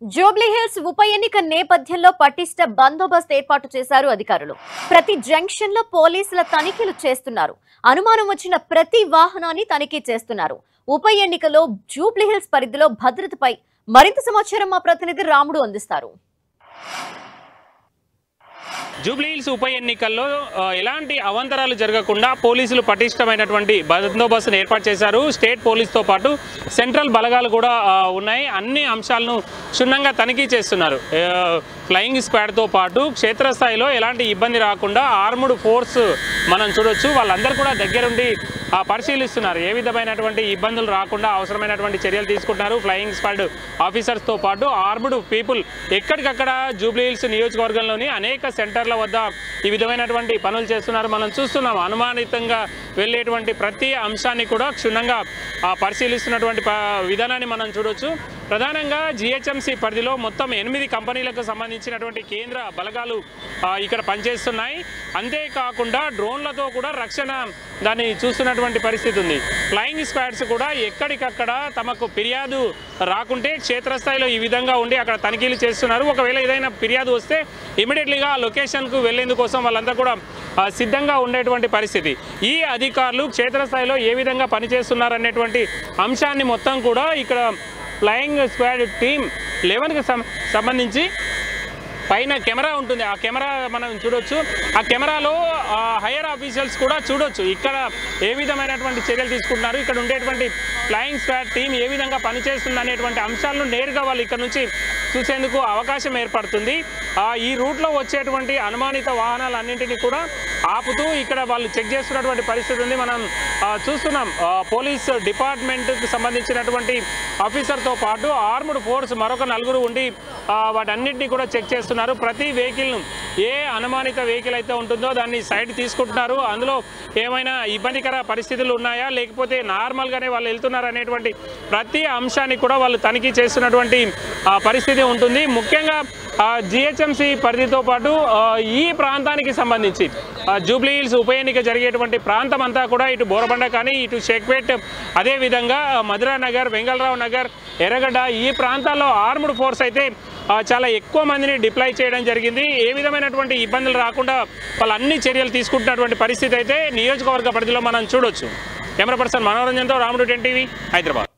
Jubilee hills ఉప ఎన్నిక నేపథ్యంలో పటిష్ట బందోబస్తు ఏర్పాటు చేశారు అధికారులు. ప్రతి జంక్షన్ లో పోలీసుల తనిఖీలు చేస్తున్నారు. అనుమానం వచ్చిన ప్రతి వాహనాన్ని తనిఖీ చేస్తున్నారు. ఉప ఎన్నికలో జూబ్లీ హిల్స్ పరిధిలో భద్రతపై మరింత సమాచారం మా ప్రతినిధి రాముడు అందిస్తారు. జూబ్లీ హిల్స్ ఉప ఎన్నికల్లో ఎలాంటి అవాంతరాలు జరగకుండా పోలీసులు పటిష్టమైనటువంటి బందోబస్తును ఏర్పాటు చేశారు. స్టేట్ పోలీస్తో పాటు సెంట్రల్ బలగాలు కూడా ఉన్నాయి. అన్ని అంశాలను క్షుణ్ణంగా తనిఖీ చేస్తున్నారు. ఫ్లయింగ్ స్క్వాడ్తో పాటు క్షేత్రస్థాయిలో ఎలాంటి ఇబ్బంది రాకుండా ఆర్మ్డ్ ఫోర్స్ మనం చూడొచ్చు. వాళ్ళందరూ కూడా దగ్గరుండి పరిశీలిస్తున్నారు. ఏ విధమైనటువంటి ఇబ్బందులు రాకుండా అవసరమైనటువంటి చర్యలు తీసుకుంటున్నారు. ఫ్లయింగ్ స్క్వాడ్ ఆఫీసర్స్తో పాటు ఆర్మ్డ్ పీపుల్ ఎక్కడికక్కడ జూబ్లీ హిల్స్ నియోజకవర్గంలోని అనేక సెంటర్ల వద్ద ఈ విధమైనటువంటి పనులు చేస్తున్నారు. మనం చూస్తున్నాం. అనుమానితంగా వెళ్ళేటువంటి ప్రతి అంశాన్ని కూడా క్షుణ్ణంగా పరిశీలిస్తున్నటువంటి విధానాన్ని మనం చూడొచ్చు. ప్రధానంగా జిహెచ్ఎంసీ పరిధిలో మొత్తం 8 కంపెనీలకు సంబంధించినటువంటి కేంద్ర బలగాలు ఇక్కడ పనిచేస్తున్నాయి. అంతేకాకుండా డ్రోన్లతో కూడా రక్షణ దాన్ని చూస్తున్నటువంటి పరిస్థితి ఉంది. ఫ్లయింగ్ స్క్వాడ్స్ కూడా ఎక్కడికక్కడ తమకు ఫిర్యాదు రాకుంటే క్షేత్రస్థాయిలో ఈ విధంగా ఉండి అక్కడ తనిఖీలు చేస్తున్నారు. ఒకవేళ ఏదైనా ఫిర్యాదు వస్తే ఇమీడియట్లీగా లొకేషన్కు వెళ్లేందుకోసం వాళ్ళంతా కూడా సిద్ధంగా ఉండేటువంటి పరిస్థితి. ఈ అధికారులు క్షేత్రస్థాయిలో ఏ విధంగా పనిచేస్తున్నారు అనేటువంటి అంశాన్ని మొత్తం కూడా ఇక్కడ ఫ్లయింగ్ స్క్వాడ్ టీమ్ 11కి సంబంధించి పైన కెమెరా ఉంటుంది. ఆ కెమెరా మనం చూడొచ్చు. ఆ కెమెరాలో హైయర్ ఆఫీషియల్స్ కూడా చూడొచ్చు ఇక్కడ ఏ విధమైనటువంటి చర్యలు తీసుకుంటున్నారు, ఇక్కడ ఉండేటువంటి ఫ్లయింగ్ స్క్వాడ్ టీం ఏ విధంగా పనిచేస్తుంది అనేటువంటి అంశాలను నేరుగా వాళ్ళు ఇక్కడ నుంచి చూసేందుకు అవకాశం ఏర్పడుతుంది. ఈ రూట్లో వచ్చేటువంటి అనుమానిత వాహనాలన్నింటినీ కూడా ఆపుతూ ఇక్కడ వాళ్ళు చెక్ చేస్తున్నటువంటి పరిస్థితి ఉంది. మనం చూస్తున్నాం. పోలీస్ డిపార్ట్మెంట్కి సంబంధించినటువంటి ఆఫీసర్తో పాటు ఆర్మ్డ్ ఫోర్స్ మరొక 4 ఉండి వాటన్నింటినీ కూడా చెక్ చేస్తున్నారు. ప్రతి వెహికల్ను ఏ అనుమానిత వెహికల్ అయితే ఉంటుందో దాన్ని సైడ్ తీసుకుంటున్నారు. అందులో ఏమైనా ఇబ్బందికర పరిస్థితులు ఉన్నాయా లేకపోతే నార్మల్గానే వాళ్ళు వెళ్తున్నారు అనేటువంటి ప్రతి అంశాన్ని కూడా వాళ్ళు తనిఖీ చేస్తున్నటువంటి పరిస్థితి ఉంటుంది. ముఖ్యంగా జిహెచ్ఎంసీ పరిధితో పాటు ఈ ప్రాంతానికి సంబంధించి జూబ్లీ హిల్స్ ఉప ఎన్నిక జరిగేటువంటి ప్రాంతం అంతా కూడా ఇటు బోరబండ కానీ ఇటు షేక్పేట్ అదేవిధంగా మధురా నగర్, వెంగళరావు నగర్, ఎర్రగడ్డ ఈ ప్రాంతాల్లో ఆర్మ్డ్ ఫోర్స్ అయితే చాలా ఎక్కువ మందిని డిప్లాయ్ చేయడం జరిగింది. ఏ విధమైనటువంటి ఇబ్బందులు రాకుండా వాళ్ళు అన్ని చర్యలు తీసుకుంటున్నటువంటి పరిస్థితి అయితే నియోజకవర్గ పరిధిలో మనం చూడొచ్చు. కెమెరా పర్సన్ మనోరంజన్తో రాముడు 10 టీవీ హైదరాబాద్.